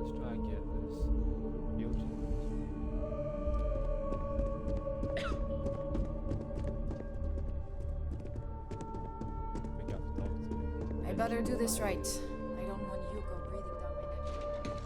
let's try and get this Ryujin. We got to talk to him. I better do this right. I don't want Yuko breathing down my neck.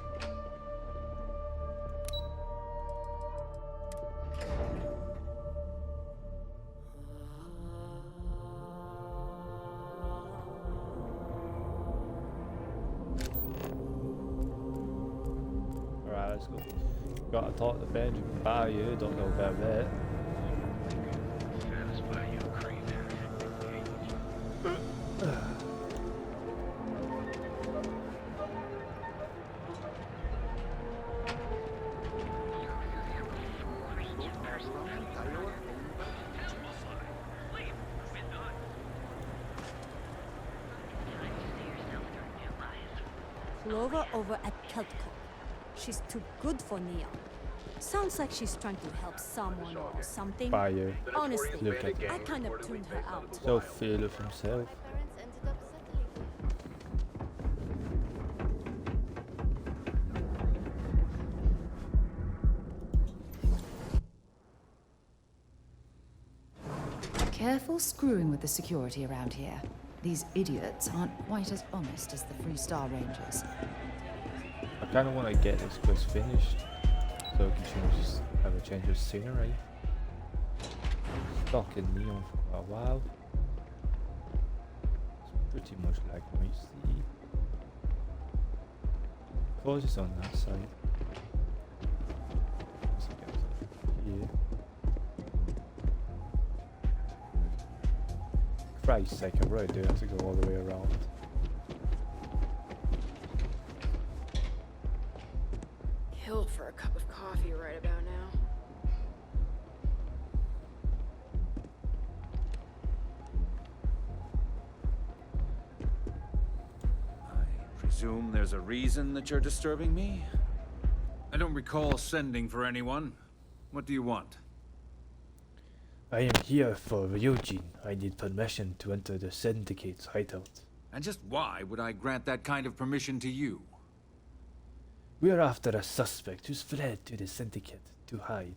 Alright, let's go. Gotta talk to Benjamin Bayou, don't know about that. Satisfy your craving. Clover over at Keltco. She's too good for Neon. Sounds like she's trying to help someone or something. Bayou. Honestly, Look at I kind of tuned her out. so full of himself. Parents ended up settling. Careful screwing with the security around here. These idiots aren't quite as honest as the Freestar Rangers. I kinda wanna get this quest finished so I can have a change of scenery. Stuck in Neon for quite a while. It's pretty much like my sea. Close is on that side. Let's get here. Christ's sake, I really do have to go all the way around. Killed for a cup of coffee right about now. I presume there's a reason that you're disturbing me? I don't recall sending for anyone. What do you want? I am here for Ryujin. I need permission to enter the Syndicate's hideout. And just why would I grant that kind of permission to you? We are after a suspect who's fled to the Syndicate to hide.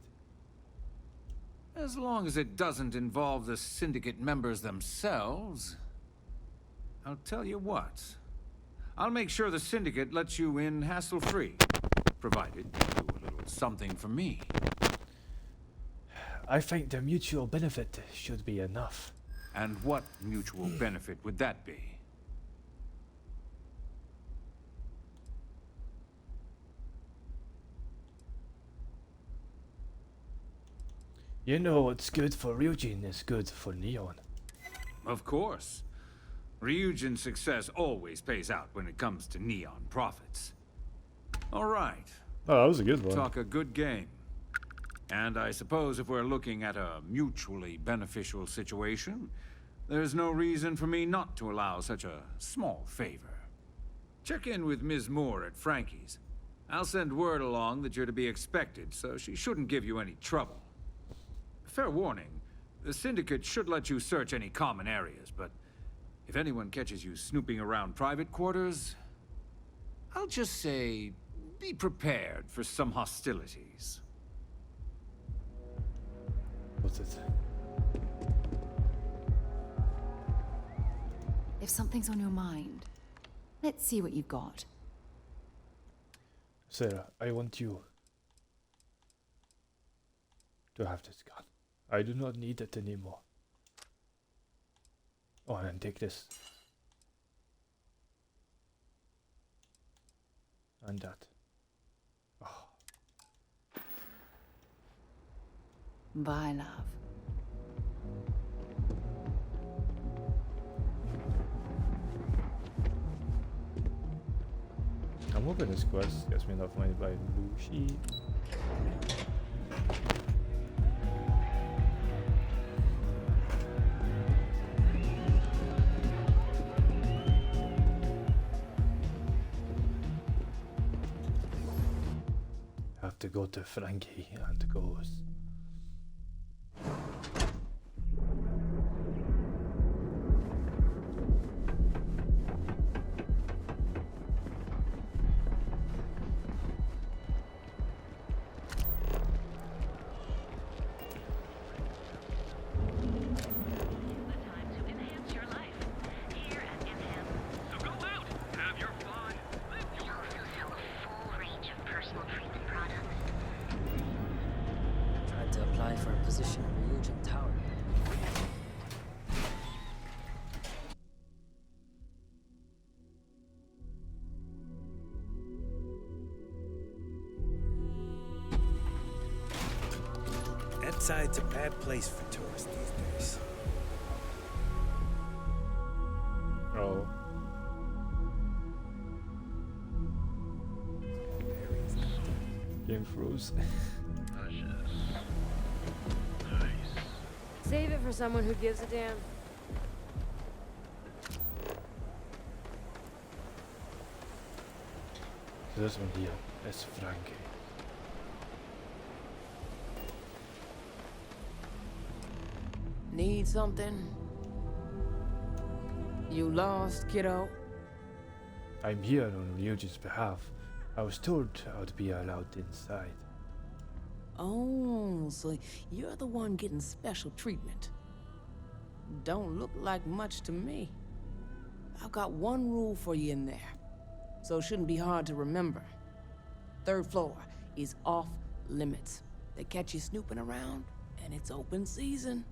As long as it doesn't involve the Syndicate members themselves. I'll tell you what. I'll make sure the Syndicate lets you in hassle-free, provided you do a little something for me. I think the mutual benefit should be enough. And what mutual benefit would that be? You know what's good for Ryujin is good for Neon. Of course. Ryujin's success always pays out when it comes to Neon profits. All right. Oh, that was a good one. Talk a good game. And I suppose if we're looking at a mutually beneficial situation, there's no reason for me not to allow such a small favor. Check in with Ms. Moore at Frankie's. I'll send word along that you're to be expected, so she shouldn't give you any trouble. Fair warning, the Syndicate should let you search any common areas, but if anyone catches you snooping around private quarters, I'll just say, be prepared for some hostilities. What's it? If something's on your mind, let's see what you've got. Sarah, I want you to have this gun. I do not need it anymore. Oh, and then take this. And that. Oh. Bye, love. I'm hoping this quest gets me enough money by Lucy. Have to go to Frankie and goes. Seaside's a bad place for tourists these days. Oh. Game froze. Save it for someone who gives a damn. This one here is Frankie. Need something? You lost, kiddo? I'm here on Ryujin's behalf. I was told I'd be allowed inside. Oh, so you're the one getting special treatment. Don't look like much to me. I've got one rule for you in there, so it shouldn't be hard to remember. 3rd floor is off limits. They catch you snooping around, and it's open season.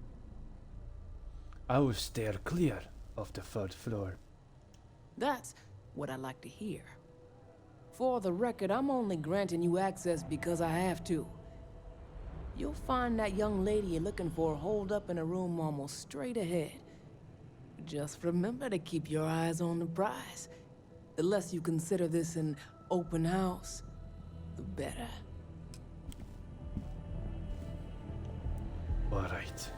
I will steer clear of the 3rd floor. That's what I like to hear. For the record, I'm only granting you access because I have to. You'll find that young lady you're looking for holed up in a room almost straight ahead. Just remember to keep your eyes on the prize. The less you consider this an open house, the better. All right.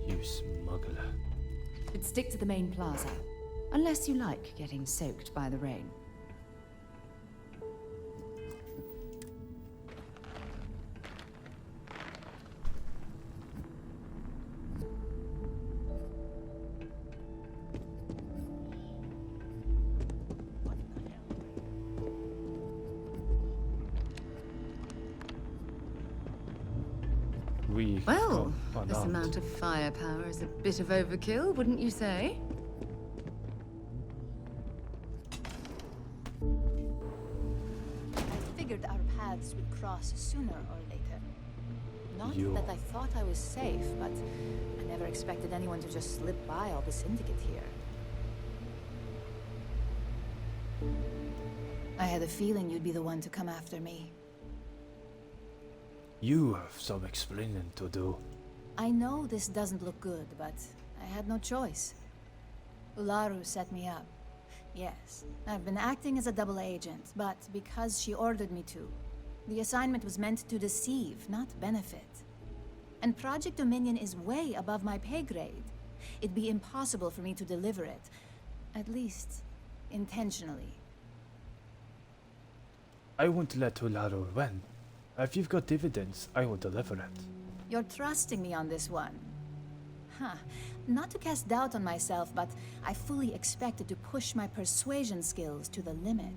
You smuggler. But stick to the main plaza. Unless you like getting soaked by the rain. Well, this amount of firepower is a bit of overkill, wouldn't you say? I figured our paths would cross sooner or later. Not that I thought I was safe, but I never expected anyone to just slip by all the syndicate here. I had a feeling you'd be the one to come after me. You have some explaining to do. I know this doesn't look good, but I had no choice. Ularu set me up. Yes, I've been acting as a double agent, but because she ordered me to. The assignment was meant to deceive, not benefit. And Project Dominion is way above my pay grade. It'd be impossible for me to deliver it. At least, intentionally. I won't let Ularu win. If you've got dividends, I will deliver it. You're trusting me on this one. Huh. Not to cast doubt on myself, but I fully expected to push my persuasion skills to the limit.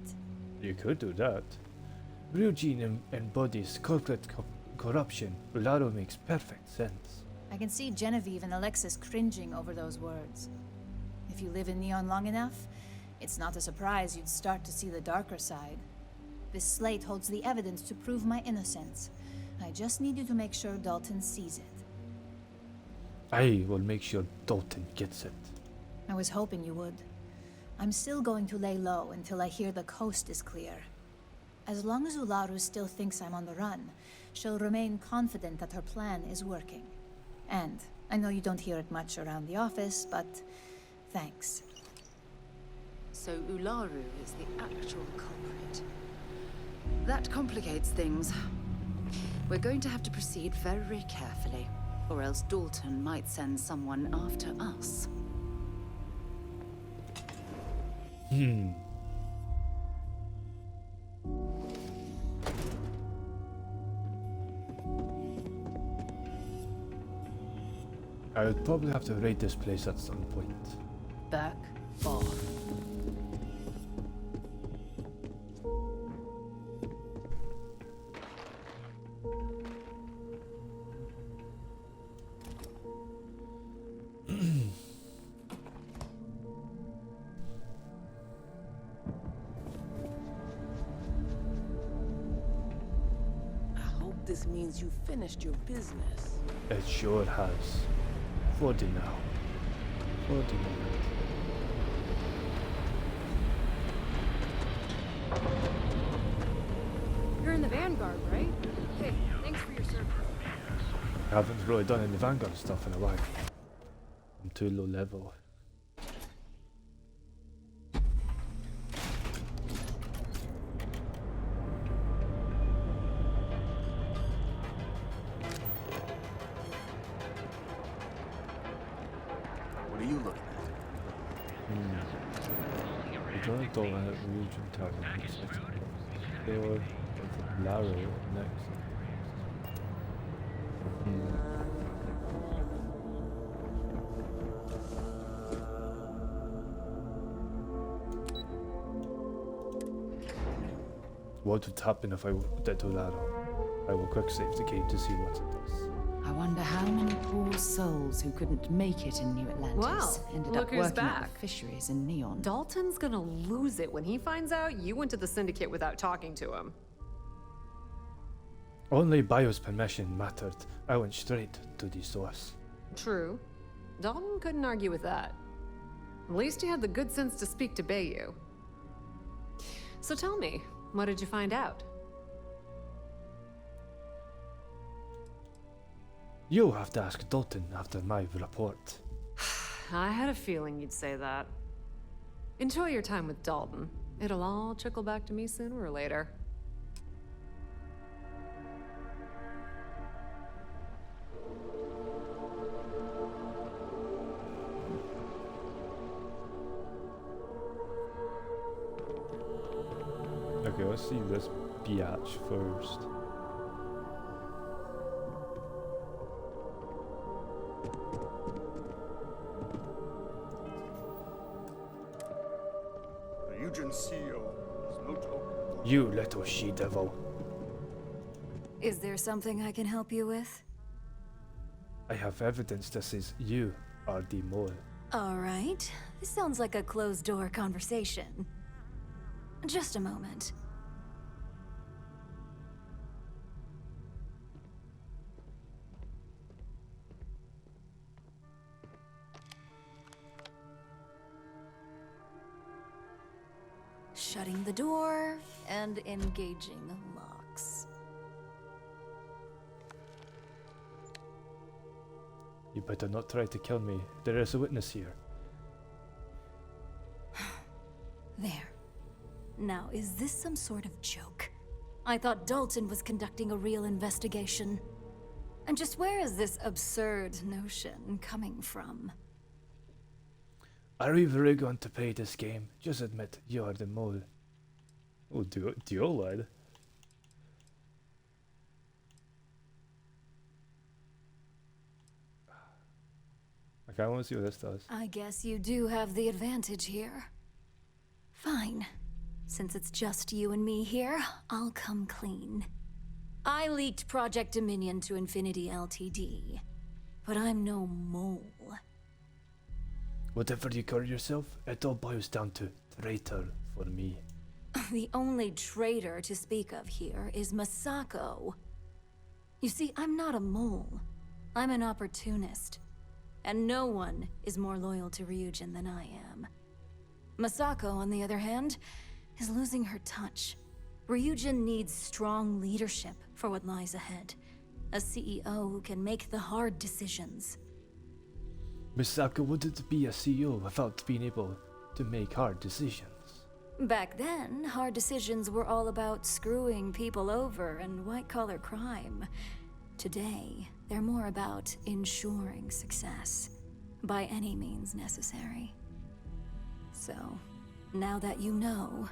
You could do that. Ryujin embodies corporate corruption. Ularu makes perfect sense. I can see Genevieve and Alexis cringing over those words. If you live in Neon long enough, it's not a surprise you'd start to see the darker side. This slate holds the evidence to prove my innocence. I just need you to make sure Dalton sees it. I will make sure Dalton gets it. I was hoping you would. I'm still going to lay low until I hear the coast is clear. As long as Ularu still thinks I'm on the run, she'll remain confident that her plan is working. And I know you don't hear it much around the office, but thanks. So Ularu is the actual culprit. That complicates things. We're going to have to proceed very carefully, or else Dalton might send someone after us. I would probably have to raid this place at some point. Back off. This means you finished your business. It sure has. For the now. for the moment. You're in the Vanguard, right? Hey, thanks for your service. I haven't really done any Vanguard stuff in a while. I'm too low level. What are you looking I don't know at Ryujin Tower. Door of Laro next. What would happen if I did to Laro? I will quick save the game to see what it does. I wonder how many poor souls who couldn't make it in New Atlantis Wow, ended look up who's working back. at the fisheries in Neon. Dalton's gonna lose it when he finds out you went to the Syndicate without talking to him. Only Bio's permission mattered. I went straight to the source. True. Dalton couldn't argue with that. At least he had the good sense to speak to Bayou. So tell me, what did you find out? You'll have to ask Dalton after my report. I had a feeling you'd say that. Enjoy your time with Dalton. It'll all trickle back to me sooner or later. Okay, let's see this biatch first. Ryujin CEO is no joke. You little she-devil. Is there something I can help you with? I have evidence that says you are the mole. All right. This sounds like a closed-door conversation. Just a moment. Shutting the door and engaging locks. You better not try to kill me. There is a witness here. There. Now, is this some sort of joke? I thought Dalton was conducting a real investigation. And just where is this absurd notion coming from? Are we really going to play this game? Just admit you are the mole. Oh, do you lad? Okay, I want to see what this does. I guess you do have the advantage here. Fine. Since it's just you and me here, I'll come clean. I leaked Project Dominion to Infinity Ltd. But I'm no mole. Whatever you call yourself, it all boils down to traitor for me. The only traitor to speak of here is Masako. You see, I'm not a mole. I'm an opportunist. And no one is more loyal to Ryujin than I am. Masako, on the other hand, is losing her touch. Ryujin needs strong leadership for what lies ahead. A CEO who can make the hard decisions. Misako wouldn't be a CEO without being able to make hard decisions. Back then, hard decisions were all about screwing people over and white-collar crime. Today, they're more about ensuring success, by any means necessary. So, now that you know,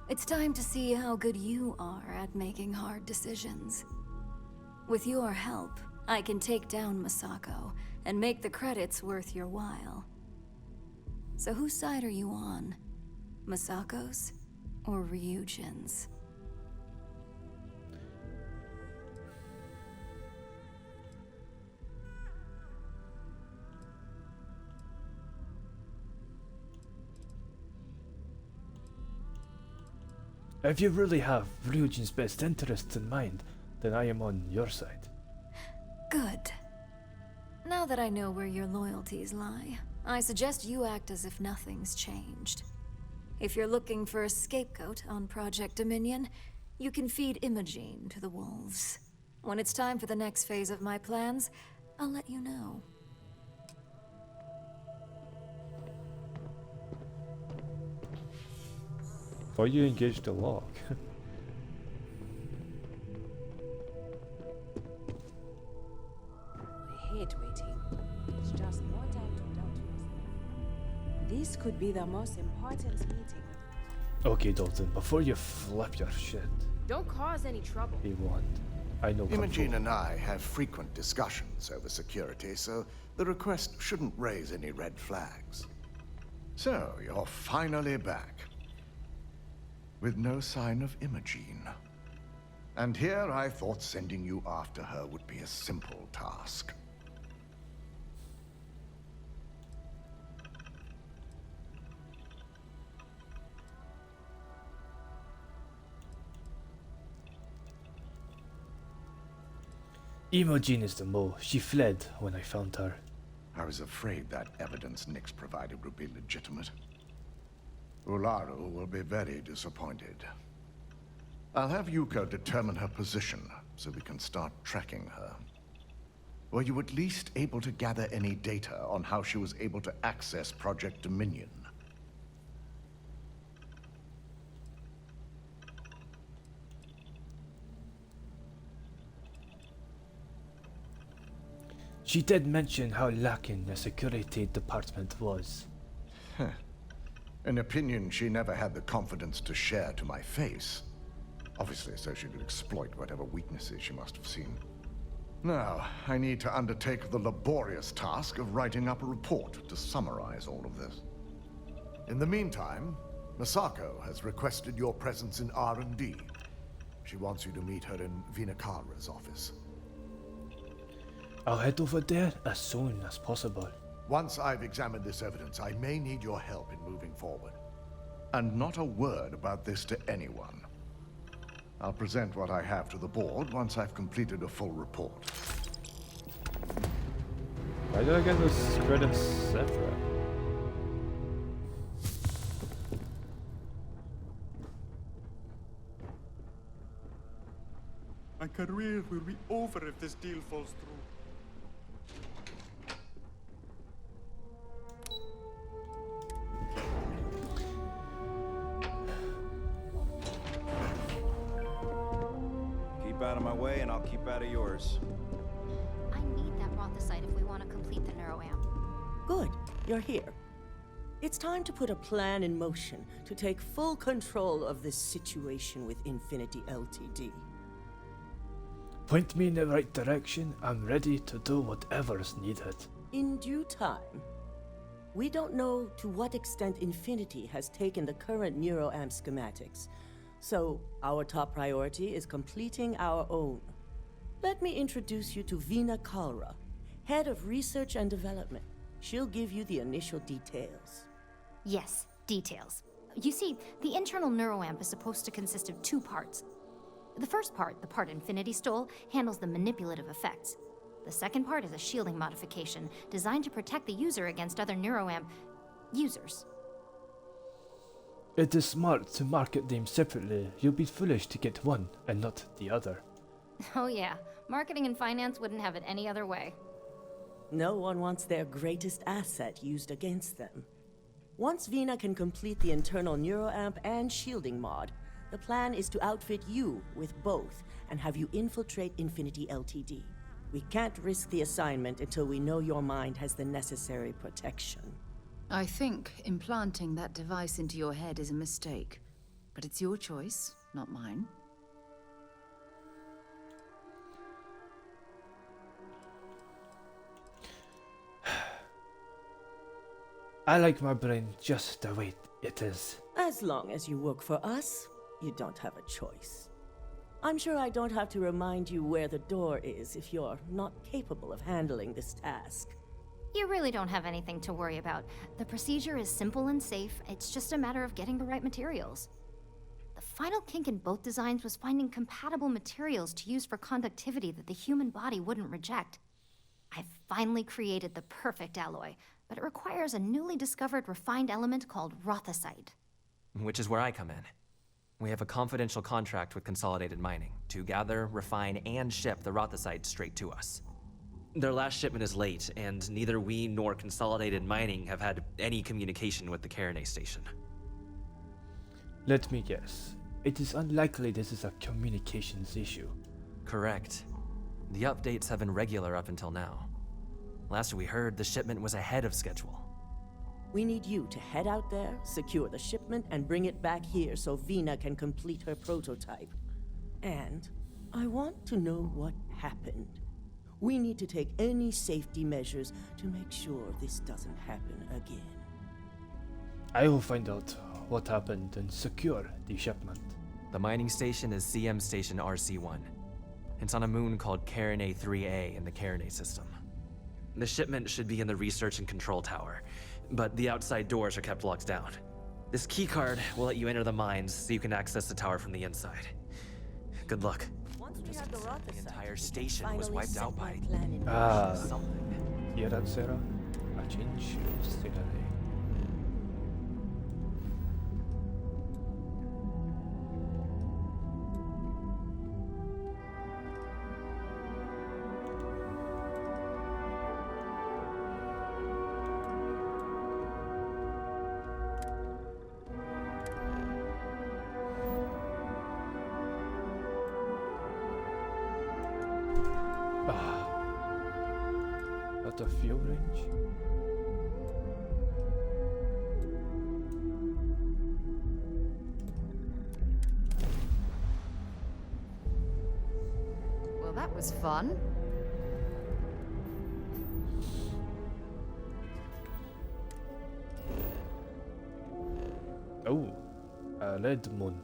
it's time to see how good you are at making hard decisions. With your help, I can take down Masako and make the credits worth your while. So whose side are you on? Masako's or Ryujin's? If you really have Ryujin's best interests in mind, then I am on your side. Good. Now that I know where your loyalties lie, I suggest you act as if nothing's changed. If you're looking for a scapegoat on Project Dominion, you can feed Imogene to the wolves. When it's time for the next phase of my plans, I'll let you know. Thought you engaged the lock. I hate waiting. It's just more time to doubt yourself. This could be the most important meeting. Okay, Dalton, before you flip your shit, Don't cause any trouble. he won't. I know Imogene control. and I have frequent discussions over security, so the request shouldn't raise any red flags. So, you're finally back. With no sign of Imogene. And here I thought sending you after her would be a simple task. Imogen is the mole. She fled when I found her. I was afraid that evidence Nix provided would be legitimate. Ularu will be very disappointed. I'll have Yuko determine her position so we can start tracking her. Were you at least able to gather any data on how she was able to access Project Dominion? She did mention how lacking the security department was. An opinion she never had the confidence to share to my face. Obviously, so she could exploit whatever weaknesses she must have seen. Now, I need to undertake the laborious task of writing up a report to summarize all of this. In the meantime, Masako has requested your presence in R&D. She wants you to meet her in Vinakara's office. I'll head over there as soon as possible. Once I've examined this evidence, I may need your help in moving forward. And not a word about this to anyone. I'll present what I have to the board once I've completed a full report. Why did I get this credits separate? My career will be over if this deal falls through. Keep out of my way and I'll keep out of yours. I need that Rothicite if we want to complete the neuroamp. Good, you're here. It's time to put a plan in motion to take full control of this situation with Infinity Ltd. Point me in the right direction. I'm ready to do whatever's needed. In due time. We don't know to what extent Infinity has taken the current neuroamp schematics, so our top priority is completing our own. Let me introduce you to Vina Kalra, Head of Research and Development. She'll give you the initial details. Yes, details. You see, the internal neuroamp is supposed to consist of two parts. The first part, the part Infinity stole, handles the manipulative effects. The second part is a shielding modification designed to protect the user against other neuroamp users. It is smart to market them separately. You'll be foolish to get one and not the other. Oh yeah, marketing and finance wouldn't have it any other way. No one wants their greatest asset used against them. Once Vina can complete the internal neuroamp and shielding mod, the plan is to outfit you with both and have you infiltrate Infinity Ltd. We can't risk the assignment until we know your mind has the necessary protection. I think implanting that device into your head is a mistake. But it's your choice, not mine. I like my brain just the way it is. As long as you work for us, you don't have a choice. I'm sure I don't have to remind you where the door is if you're not capable of handling this task. You really don't have anything to worry about. The procedure is simple and safe. It's just a matter of getting the right materials. The final kink in both designs was finding compatible materials to use for conductivity that the human body wouldn't reject. I've finally created the perfect alloy. but it requires a newly discovered refined element called rothicite. Which is where I come in. We have a confidential contract with Consolidated Mining to gather, refine, and ship the rothicite straight to us. Their last shipment is late, and neither we nor Consolidated Mining have had any communication with the Carinay station. Let me guess. It is unlikely this is a communications issue. Correct. The updates have been regular up until now. Last we heard, the shipment was ahead of schedule. We need you to head out there, secure the shipment, and bring it back here so Vina can complete her prototype. And I want to know what happened. We need to take any safety measures to make sure this doesn't happen again. I will find out what happened and secure the shipment. The mining station is CM Station RC-1. It's on a moon called Carinay 3A in the Carinay system. The shipment should be in the research and control tower, but the outside doors are kept locked down. This keycard will let you enter the mines so you can access the tower from the inside. Good luck. Once we have the The entire station was wiped out by something. Iată seara, a 5 stilele. Out of fuel range. Well, that was fun. Oh, a red moon.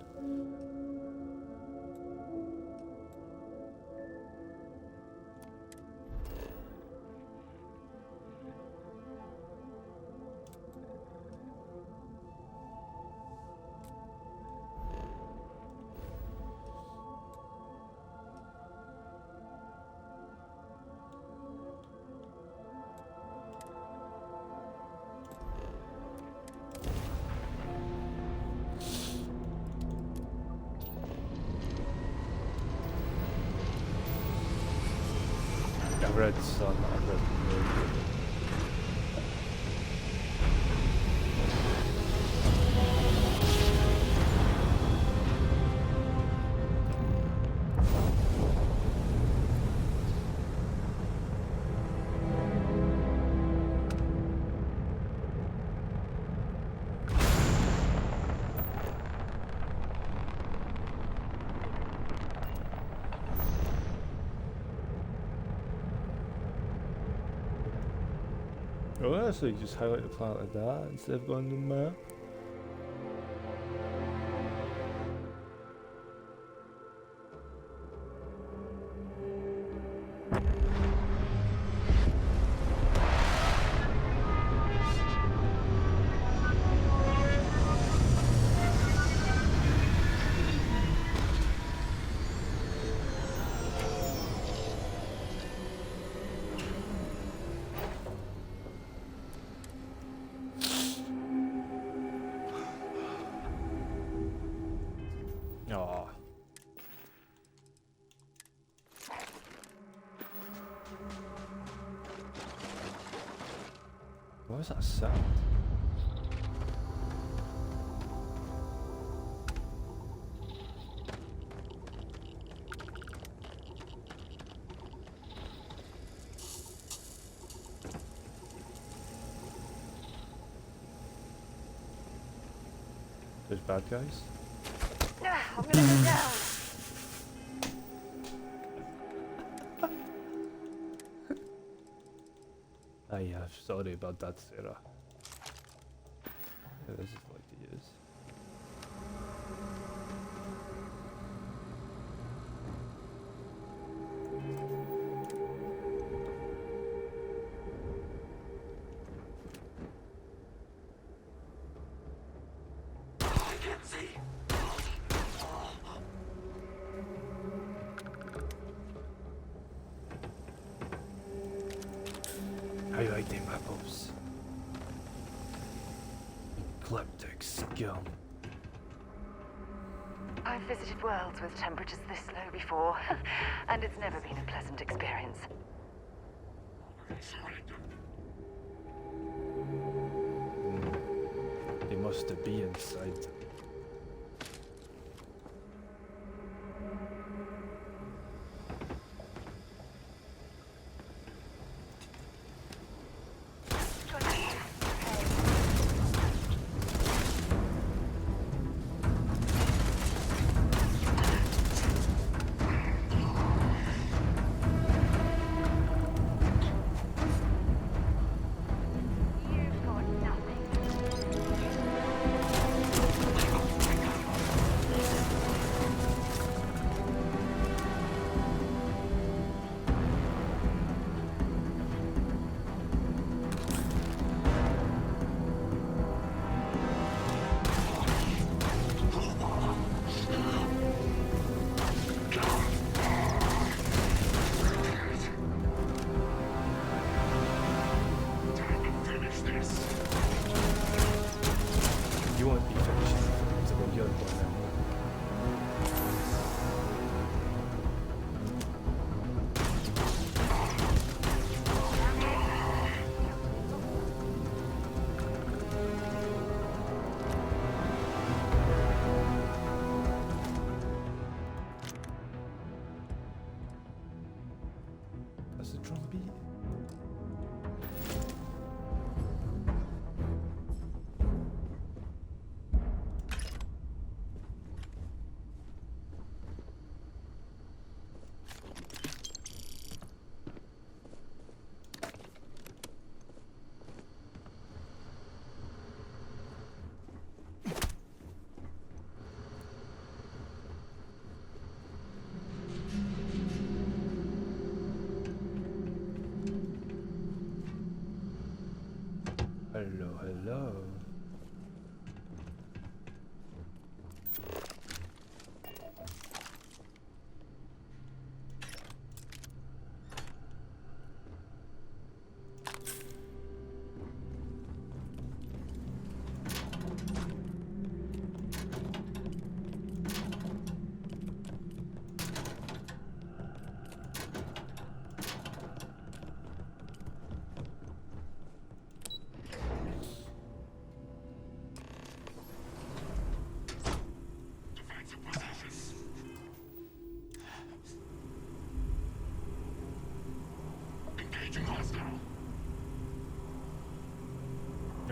A red sun, a red moon. Oh, so you just highlight the planet like that instead of going to the map? Aw. What was that sound? There's bad guys? I'm gonna go down. Yeah, sorry about that, Sarah. Yeah, this is like it is. I can't see. How you like them apples? Apoplectic scum. I've visited worlds with temperatures this low before, and it's never been a pleasant experience. They must be inside. You won't be finished. It's about your one now. That's the drum beat. Hello, hello.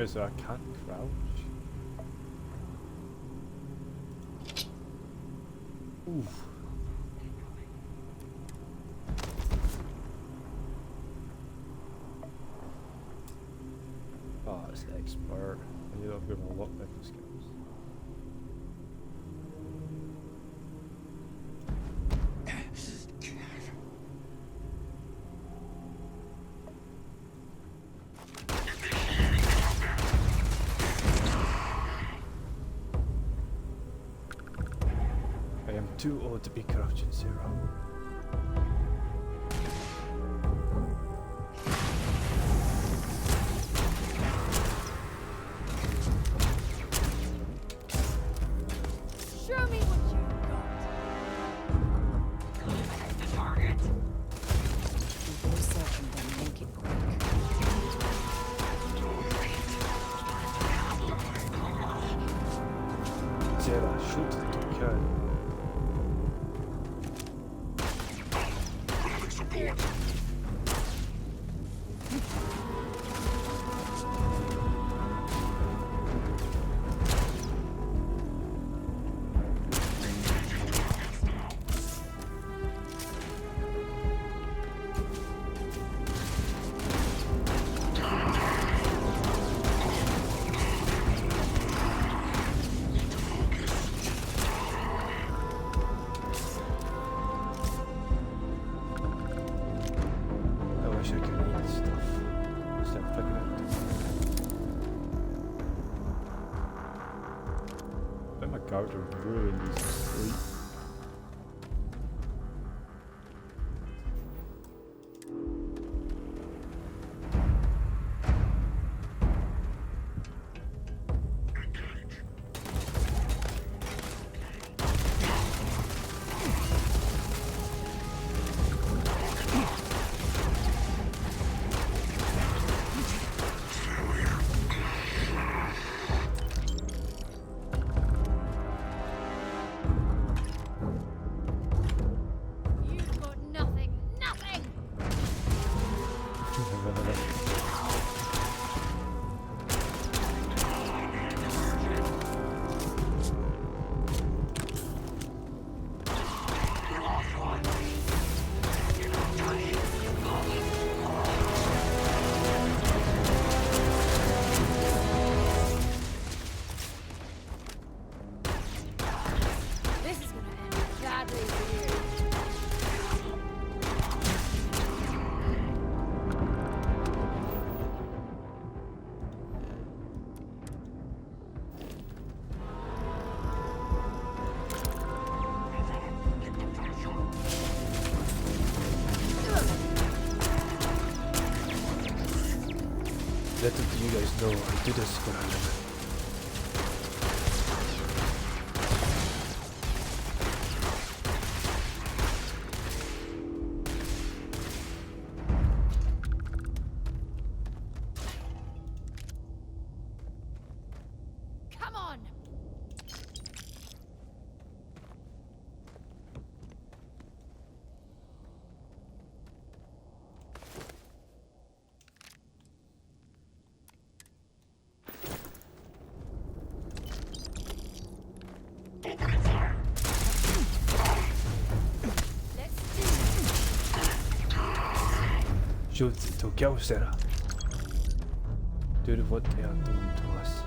So I can't crouch. Oof. Oh, it's expert. I knew I've got a lot better skills. I am too old to be crouching, Zero. Show me what you got. Eliminate the target. Before certain, then make it quick. Zero, shoot the gun. Support. Character really needs to sleep. Let you guys know I do this for a living. Come on! Skjuts to Gausera. Do what they are doing to us.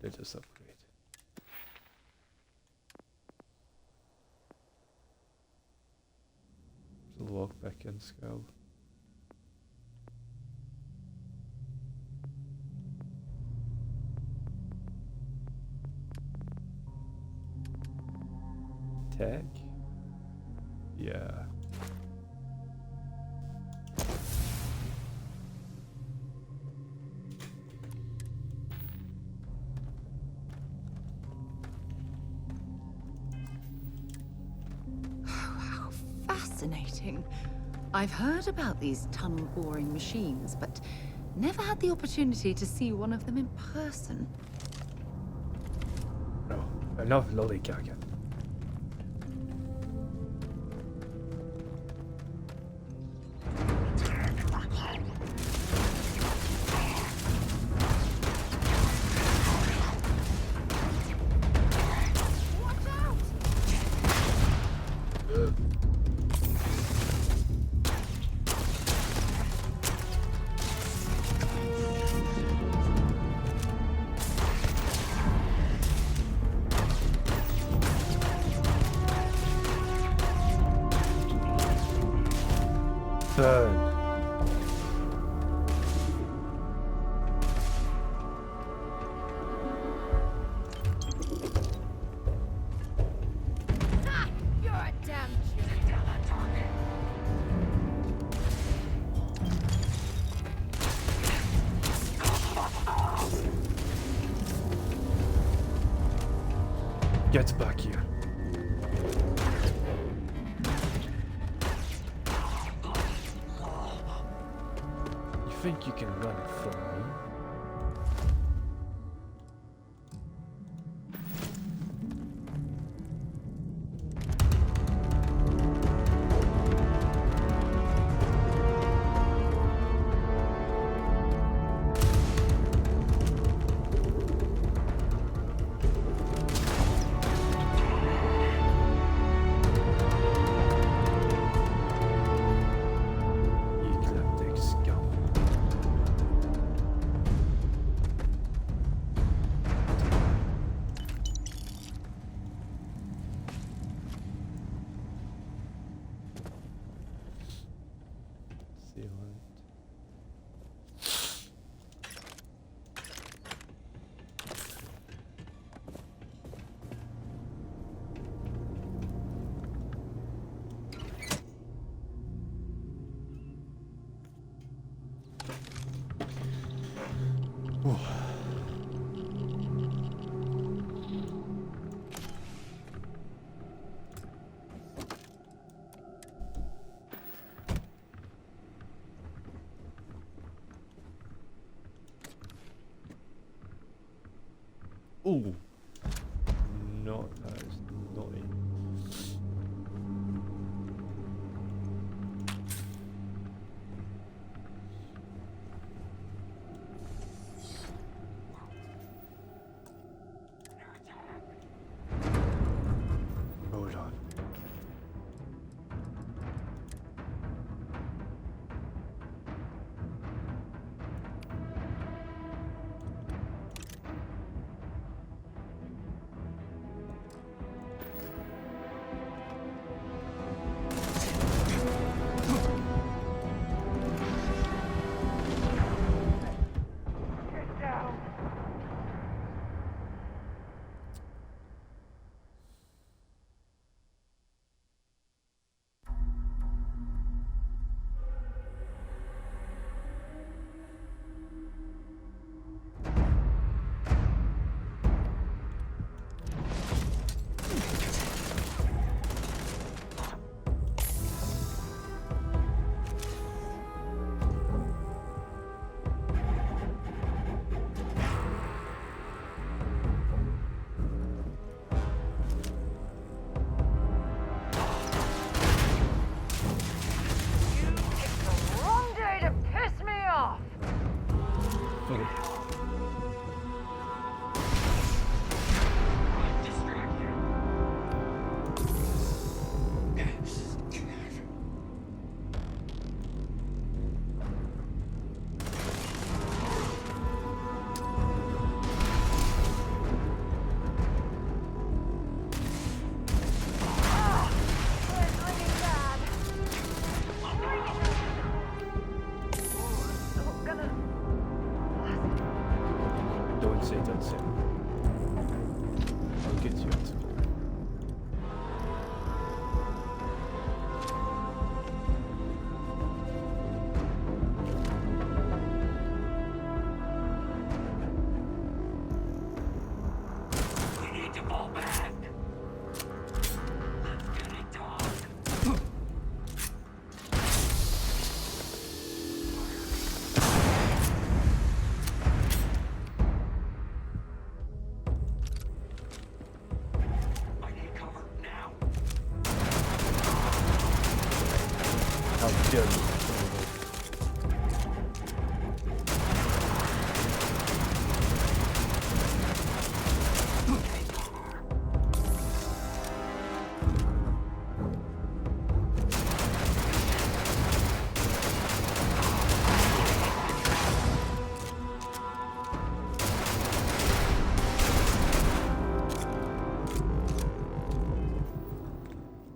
Let us upgrade. So walk back and skull. Tag? Yeah. How fascinating. I've heard about these tunnel boring machines, but never had the opportunity to see one of them in person. No, enough lollygagging. Burn. You're a damn Get back here. You think you can run from me? Eclectic scum. Sealant. Ooh. Ooh. No, that is naughty. Hold on. Don't say that, Sam. I'll get you out of here. We need to fall back. Let's get it done. I need cover now. How dare you?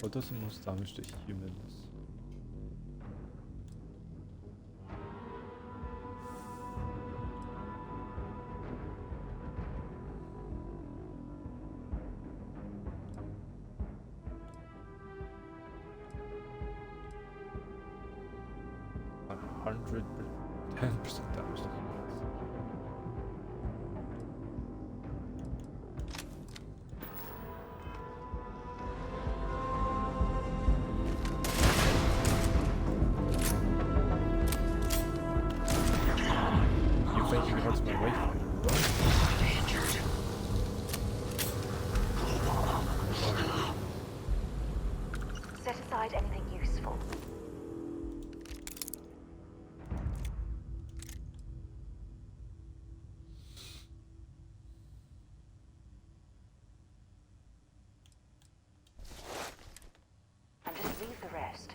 What does the most damage to humans? $10% damage to humans. You think you hurt my wife? Set aside anything useful. And just leave the rest.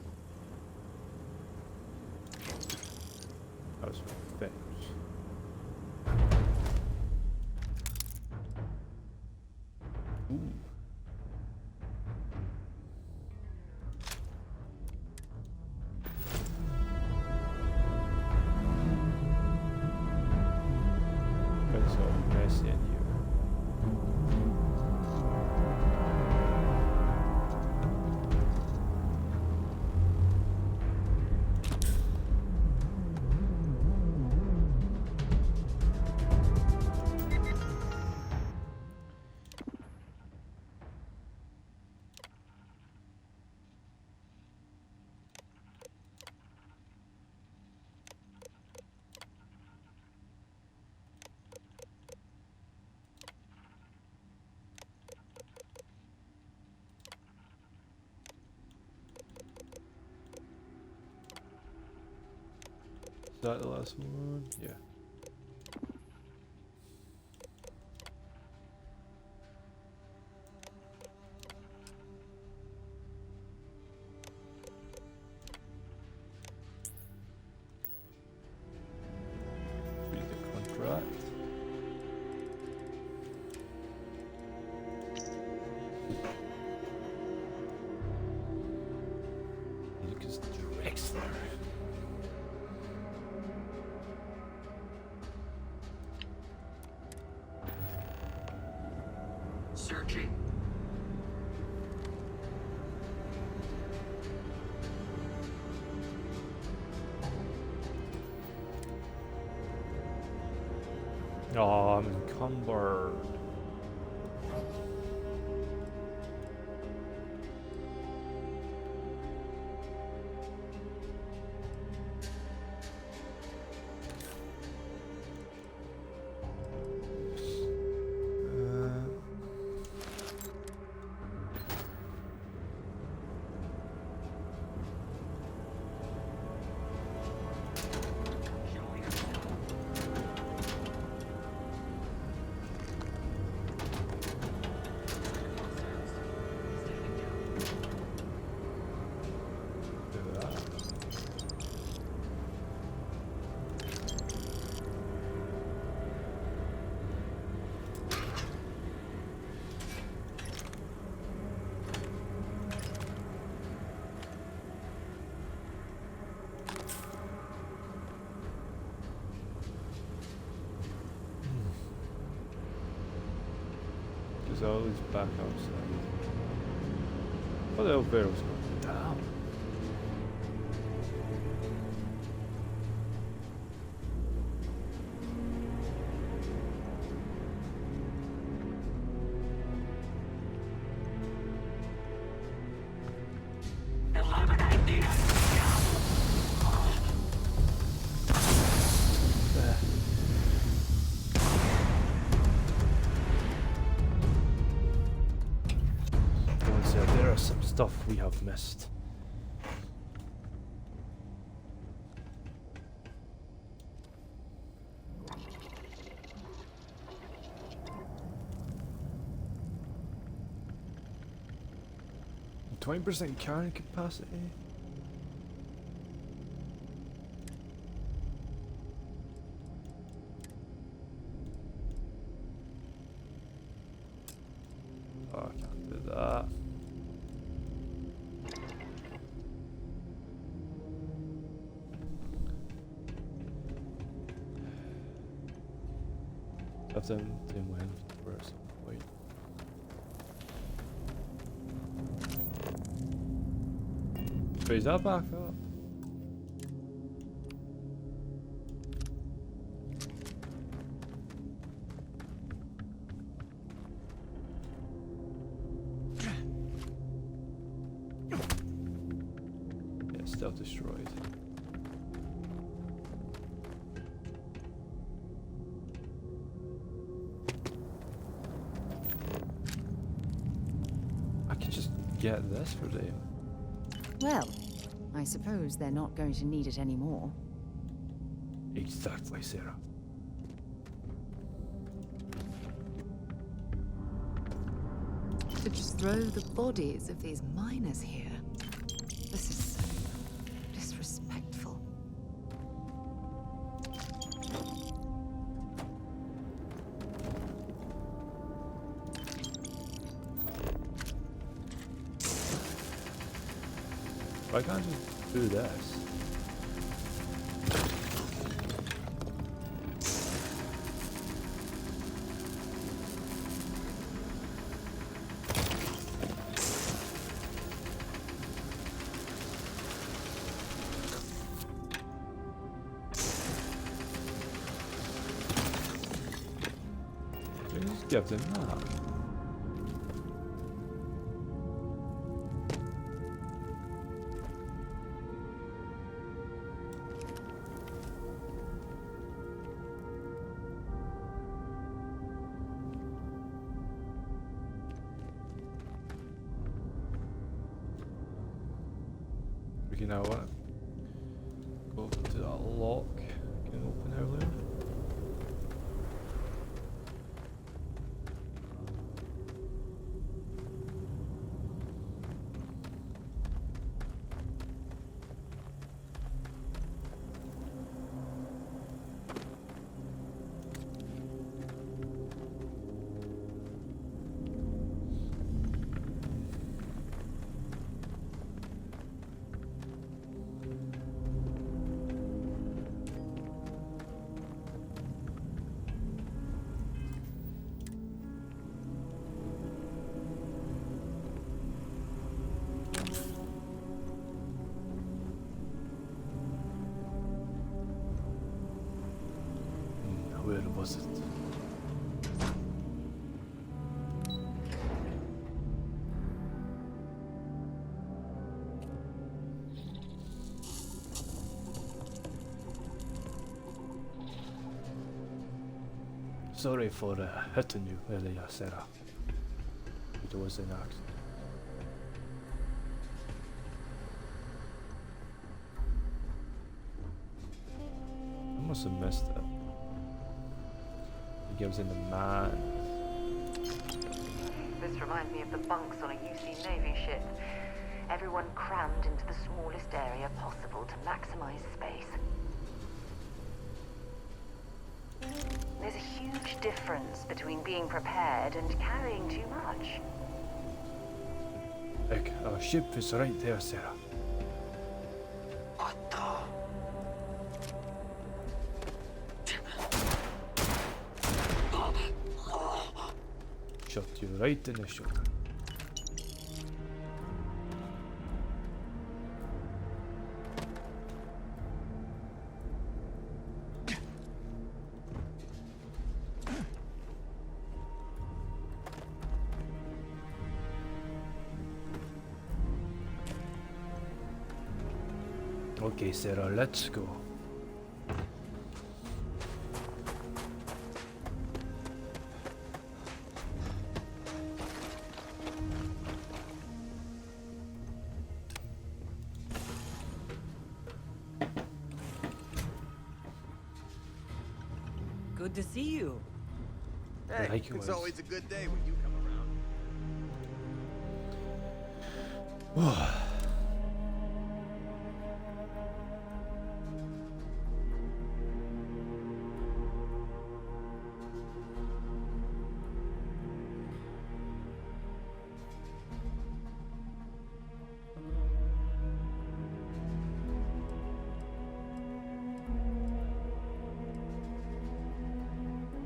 That was revenge. Ooh. That's all messy in you. Is that the last one? Yeah. Read the contract. Lucas Drexler. Searching. Oh, I'm encumbered. So it's back outside. Oh, the elevator was going down. There are some stuff we have missed. And 20% carrying capacity. Oh, I can't do that. Have them in my inventory or something. Wait. Raise that back up. Yeah, still destroyed. Get this for them. Well, I suppose they're not going to need it anymore. Exactly, Sarah. To just throw the bodies of these miners here. This is so disrespectful. Why can't I just do this? Just give them that. You know what? Go to that lock. Can open earlier. Where was it? Sorry for hitting you earlier, Sarah. It was an accident. I must have missed it. He gives in the man. This reminds me of the bunks on a UC Navy ship. Everyone crammed into the smallest area possible to maximize space. There's a huge difference between being prepared and carrying too much. Look, our ship is right there, Sarah. What the? Shot you right in the shoulder. Okay, Sarah, let's go. Good to see you. Hey, Likewise. it's always a good day when you come around.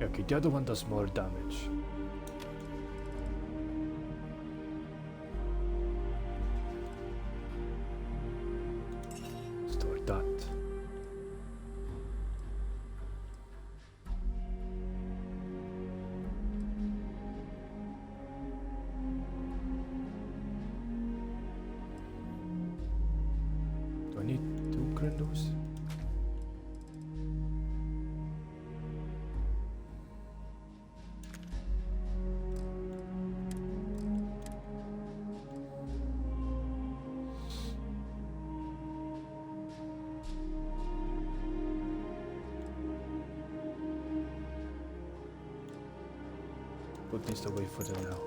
Okay, the other one does more damage. Store that. Do I need 2 Grendos? Put this away for them now.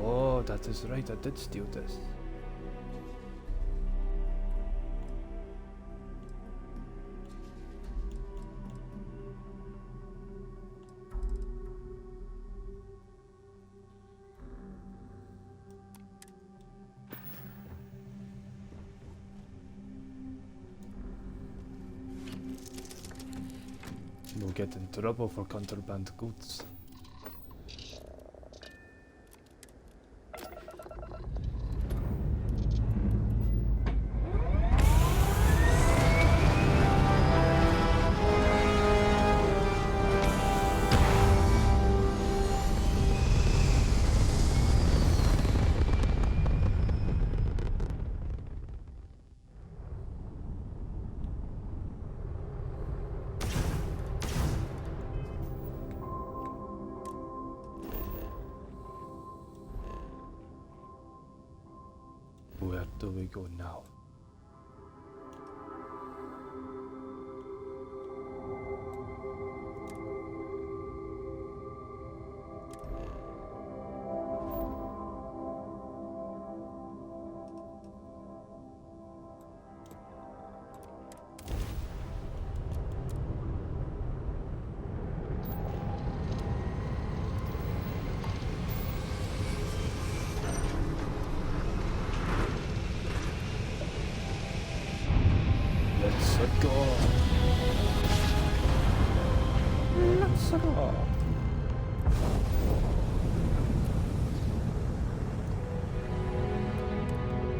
Oh, that is right, I did steal this. We'll get in trouble for contraband goods. Where do we go now? Let's go. Let's go.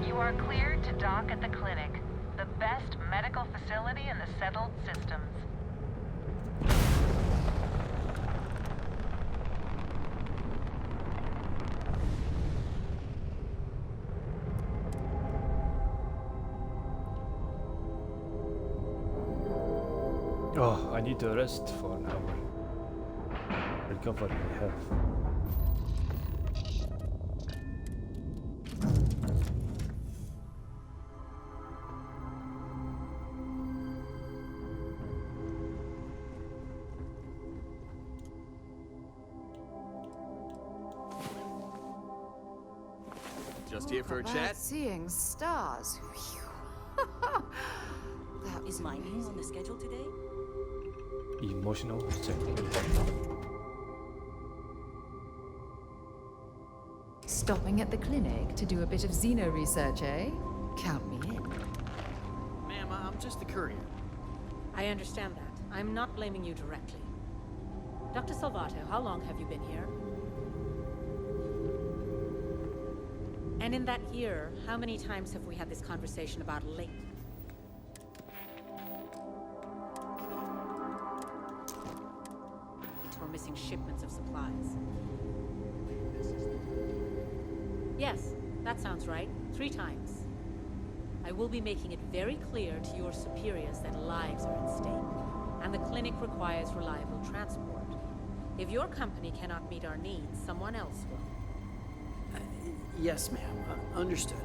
You are cleared to dock at the clinic, the best medical facility in the settled systems. Oh, I need to rest for an hour. Recover my health. Just here for a About chat? Seeing stars. That Is mining on the schedule today? Emotional sentiment. Stopping at the clinic to do a bit of xeno research, eh? Count me in. Ma'am, I'm just a courier. I understand that. I'm not blaming you directly. Dr. Salvato, how long have you been here? And in that year, how many times have we had this conversation about late? We're missing shipments of supplies. Yes, that sounds right. 3 times. I will be making it very clear to your superiors that lives are at stake, and the clinic requires reliable transport. If your company cannot meet our needs, someone else will. Yes, ma'am. Understood.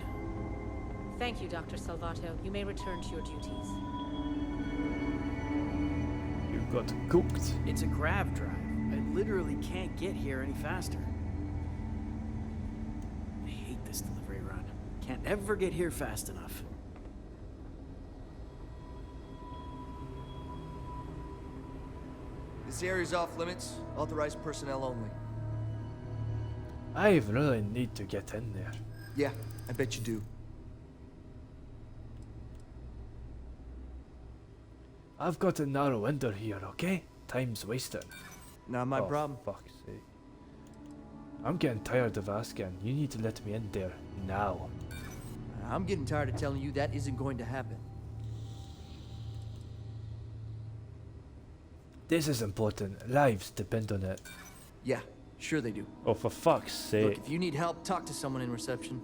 Thank you, Dr. Salvato. You may return to your duties. You got cooked. It's a grav drive. I literally can't get here any faster. I hate this delivery run. Can't ever get here fast enough. This area's off limits. Authorized personnel only. I really need to get in there. Yeah, I bet you do. I've got a narrow window here, okay? Time's wasting. Not my problem. Fuck's sake. I'm getting tired of asking. You need to let me in there now. I'm getting tired of telling you that isn't going to happen. This is important. Lives depend on it. Yeah, sure they do. Oh, for fuck's sake. Look, if you need help, talk to someone in reception.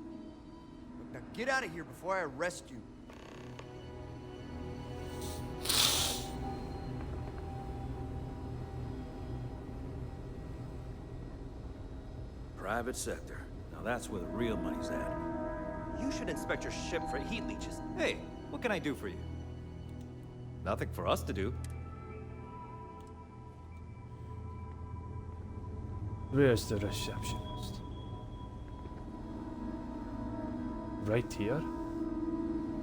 Now get out of here before I arrest you. Private sector. Now that's where the real money's at. You should inspect your ship for heat leeches. Hey, what can I do for you? Nothing for us to do. Where's the receptionist? Right here?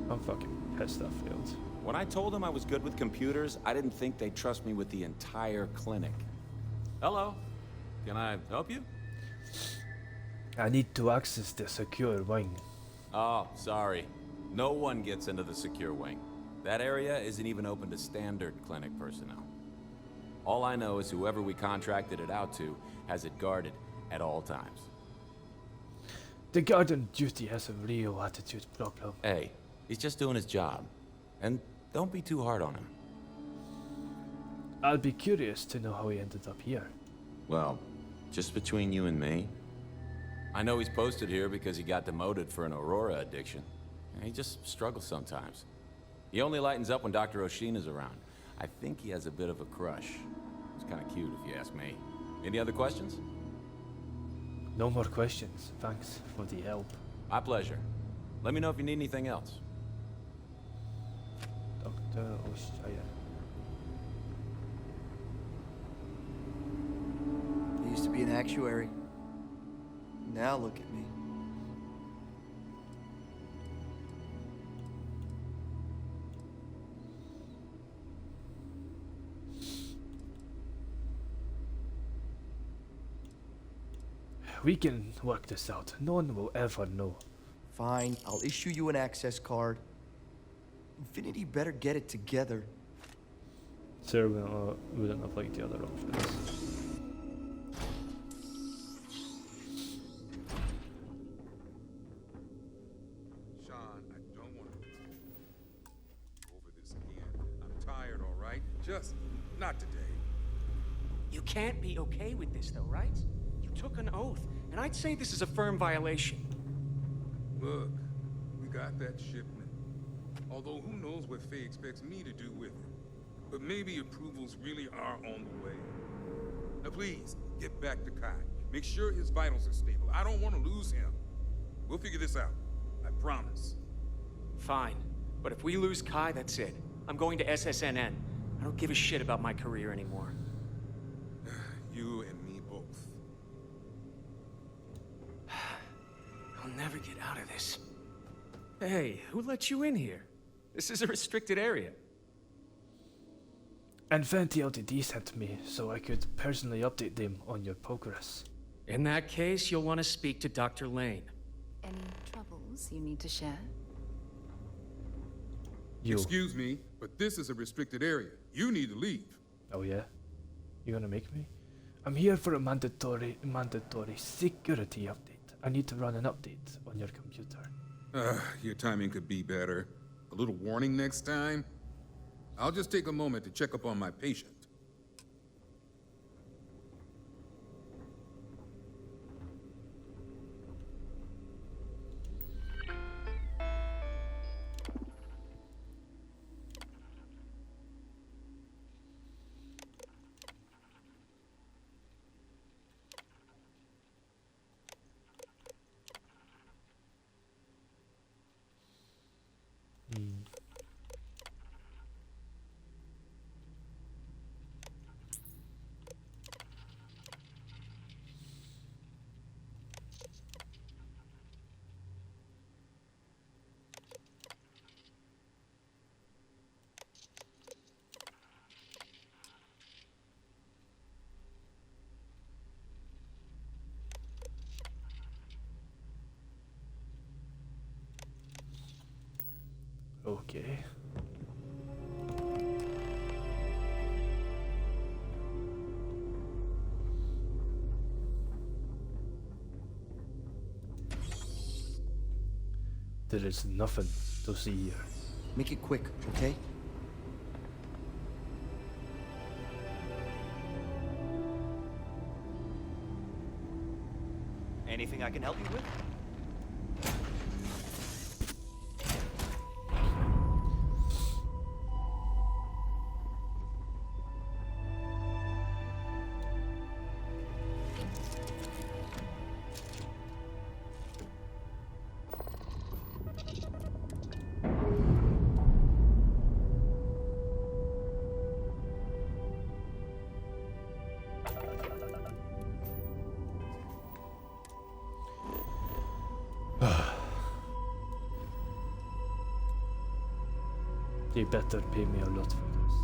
I'm fucking pissed off, Fields. When I told them I was good with computers, I didn't think they'd trust me with the entire clinic. Hello. Can I help you? I need to access the secure wing. Oh, sorry. No one gets into the secure wing. That area isn't even open to standard clinic personnel. All I know is whoever we contracted it out to has it guarded at all times. The guard on duty has a real attitude problem. Hey, he's just doing his job. And don't be too hard on him. I'll be curious to know how he ended up here. Well, just between you and me, I know he's posted here because he got demoted for an Aurora addiction. And he just struggles sometimes. He only lightens up when Dr. Oshina's around. I think he has a bit of a crush. It's kind of cute if you ask me. Any other questions? No more questions. Thanks for the help. My pleasure. Let me know if you need anything else. Dr. Oshaya. I used to be an actuary. Now look at me. We can work this out. No one will ever know. Fine, I'll issue you an access card. Infinity better get it together. Sir wouldn't have liked the other options. Sean, I don't want to go over this again. I'm tired, all right? Just not today. You can't be okay with this, though, right? You took an oath, and I'd say this is a firm violation. Look, we got that shipment. Although who knows what Faye expects me to do with it. But maybe approvals really are on the way. Now please, get back to Kai. Make sure his vitals are stable. I don't want to lose him. We'll figure this out. I promise. Fine. But if we lose Kai, that's it. I'm going to SSNN. I don't give a shit about my career anymore. You and me both. I'll never get out of this. Hey, who let you in here? This is a restricted area. Infinity Ltd sent me so I could personally update them on your progress. In that case, you'll want to speak to Dr. Lane. Any troubles you need to share? Excuse me, but this is a restricted area. You need to leave. Oh yeah? You gonna make me? I'm here for a mandatory security update. I need to run an update on your computer. Your timing could be better. A little warning next time. I'll just take a moment to check up on my patient. Okay. There is nothing to see here. Make it quick, okay? Anything I can help you with? They better pay me a lot for this.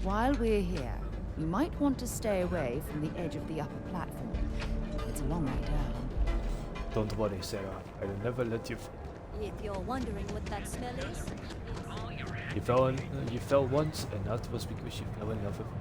While we're here, you might want to stay away from the edge of the upper platform. It's a long way down. Don't worry, Sarah. I will never let you fall. If you're wondering what that smell is, You fell once, and that was because you fell in love with me.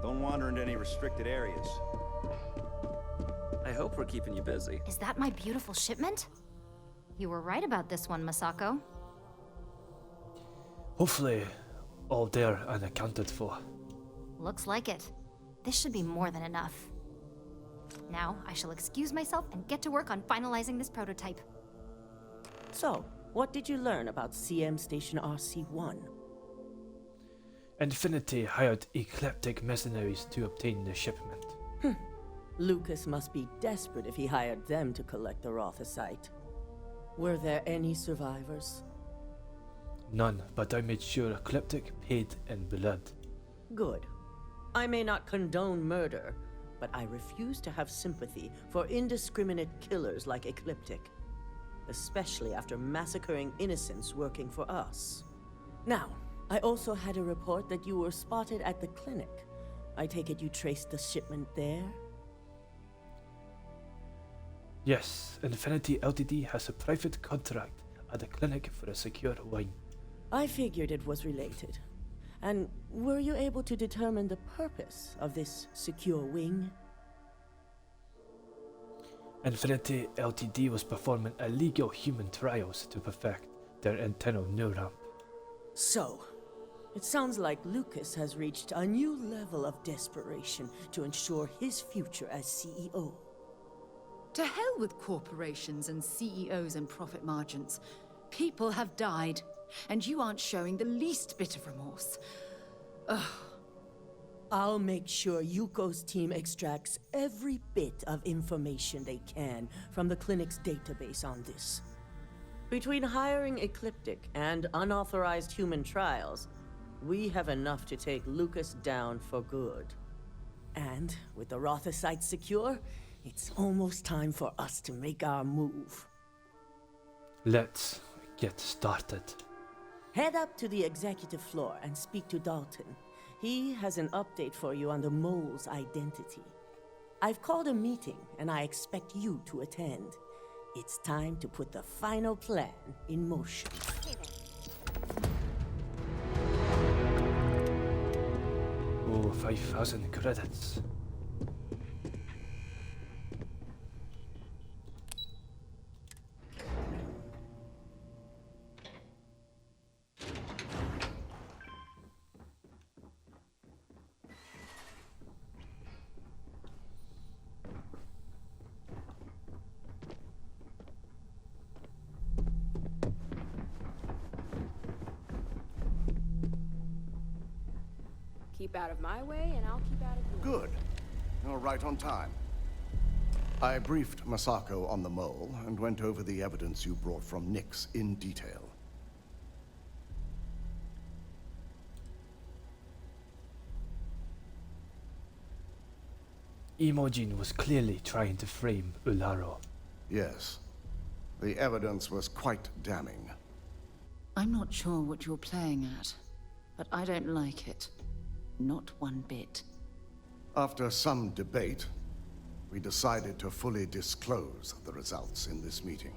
Don't wander into any restricted areas. I hope we're keeping you busy. Is that my beautiful shipment? You were right about this one, Masako. Hopefully, all there and accounted for. Looks like it. This should be more than enough. Now, I shall excuse myself and get to work on finalizing this prototype. So, what did you learn about CM Station RC-1? Infinity hired eclectic mercenaries to obtain the shipment. Lucas must be desperate if he hired them to collect the Rothosite. Were there any survivors? None, but I made sure Ecliptic paid in blood. Good. I may not condone murder, but I refuse to have sympathy for indiscriminate killers like Ecliptic, especially after massacring innocents working for us. Now, I also had a report that you were spotted at the clinic. I take it you traced the shipment there? Yes, Infinity Ltd has a private contract at the clinic for a secure wing. I figured it was related. And were you able to determine the purpose of this secure wing? Infinity Ltd was performing illegal human trials to perfect their internal neuron. So, it sounds like Lucas has reached a new level of desperation to ensure his future as CEO. To hell with corporations and CEOs and profit margins. People have died, and you aren't showing the least bit of remorse. Ugh. I'll make sure Yuko's team extracts every bit of information they can from the clinic's database on this. Between hiring Ecliptic and unauthorized human trials, we have enough to take Lucas down for good. And with the Rotha site secure, it's almost time for us to make our move. Let's get started. Head up to the executive floor and speak to Dalton. He has an update for you on the mole's identity. I've called a meeting, and I expect you to attend. It's time to put the final plan in motion. Oh, 5,000 credits. Keep out of my way, and I'll keep out of yours. Good. You're right on time. I briefed Masako on the mole and went over the evidence you brought from Nyx in detail. Imogen was clearly trying to frame Ularo. Yes. The evidence was quite damning. I'm not sure what you're playing at, but I don't like it. Not one bit. After some debate, we decided to fully disclose the results in this meeting.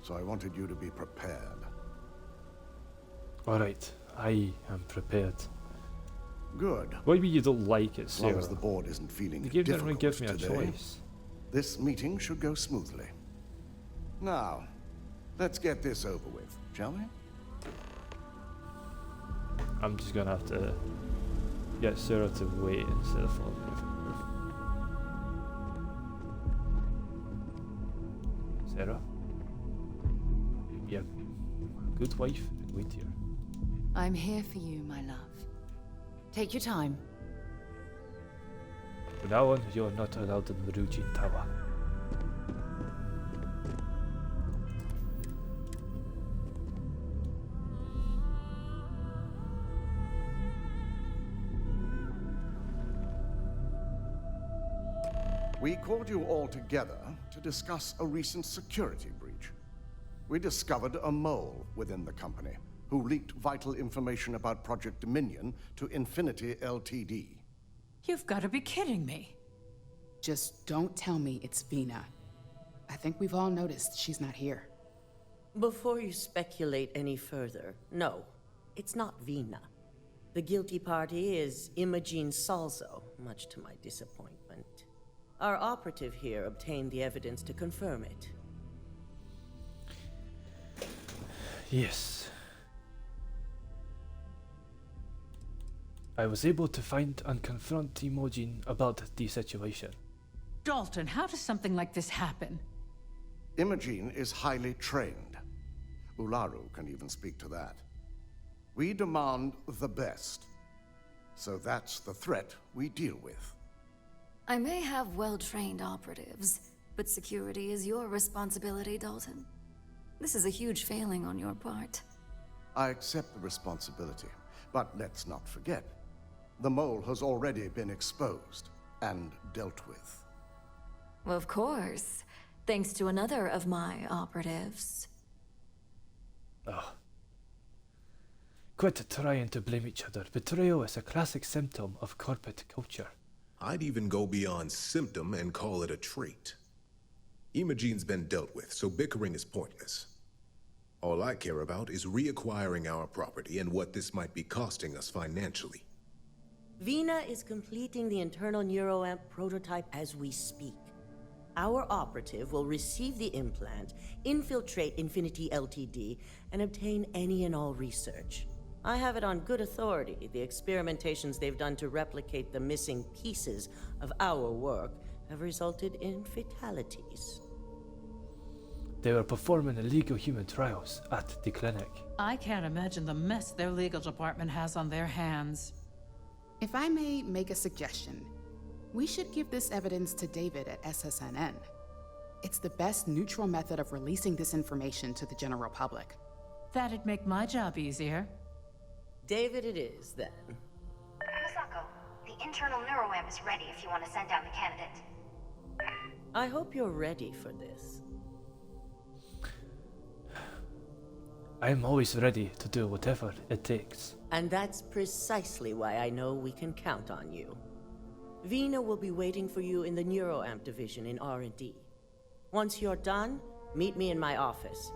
So I wanted you to be prepared. Alright, I am prepared. Good. Maybe you don't like it, As long Sarah. as the board isn't feeling You didn't difficult give me a today, choice. this meeting should go smoothly. Now, let's get this over with, shall we? I'm just gonna have to get Sarah to wait instead of following me. Sarah? Be a good wife and wait here. I'm here for you, my love. Take your time. From now on, you're not allowed in the Ryujin Tower. We called you all together to discuss a recent security breach. We discovered a mole within the company who leaked vital information about Project Dominion to Infinity Ltd. You've got to be kidding me. Just don't tell me it's Vina. I think we've all noticed she's not here. Before you speculate any further, no, it's not Vina. The guilty party is Imogen Salzo, much to my disappointment. Our operative here obtained the evidence to confirm it. Yes. I was able to find and confront Imogen about the situation. Dalton, how does something like this happen? Imogen is highly trained. Ularu can even speak to that. We demand the best. So that's the threat we deal with. I may have well-trained operatives, but security is your responsibility, Dalton. This is a huge failing on your part. I accept the responsibility, but let's not forget, the mole has already been exposed and dealt with. Of course, thanks to another of my operatives. Oh. Quit trying to blame each other. Betrayal is a classic symptom of corporate culture. I'd even go beyond symptom and call it a trait. Imogen's been dealt with, so bickering is pointless. All I care about is reacquiring our property and what this might be costing us financially. Vina is completing the internal neuroamp prototype as we speak. our operative will receive the implant, infiltrate Infinity Ltd, and obtain any and all research. I have it on good authority. The experimentations they've done to replicate the missing pieces of our work have resulted in fatalities. They were performing illegal human trials at the clinic. I can't imagine the mess their legal department has on their hands. If I may make a suggestion, we should give this evidence to David at SSNN. It's the best neutral method of releasing this information to the general public. That'd make my job easier. David it is, then. Masako, the internal neuroamp is ready if you want to send down the candidate. I hope you're ready for this. I am always ready to do whatever it takes. And that's precisely why I know we can count on you. Vina will be waiting for you in the neuroamp division in R&D. Once you're done, meet me in my office.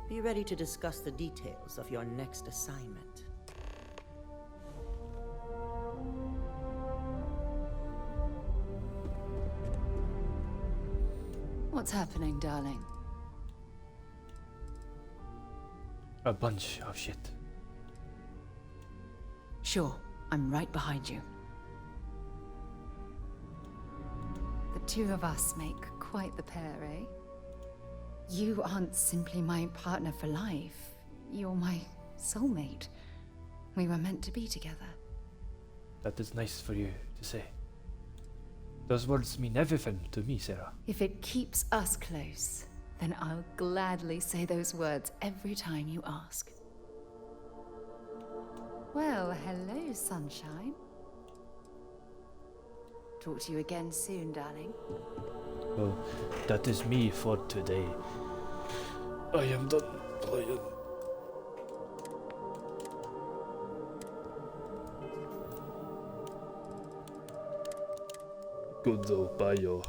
Be ready to discuss the details of your next assignment. What's happening, darling? A bunch of shit. Sure, I'm right behind you. The two of us make quite the pair, eh? You aren't simply my partner for life. You're my soulmate. We were meant to be together. That is nice for you to say. Those words mean everything to me, Sarah. If it keeps us close, then I'll gladly say those words every time you ask. Well, hello, sunshine. Talk to you again soon, darling. Well, that is me for today. I am done playing. Goodbye, yo.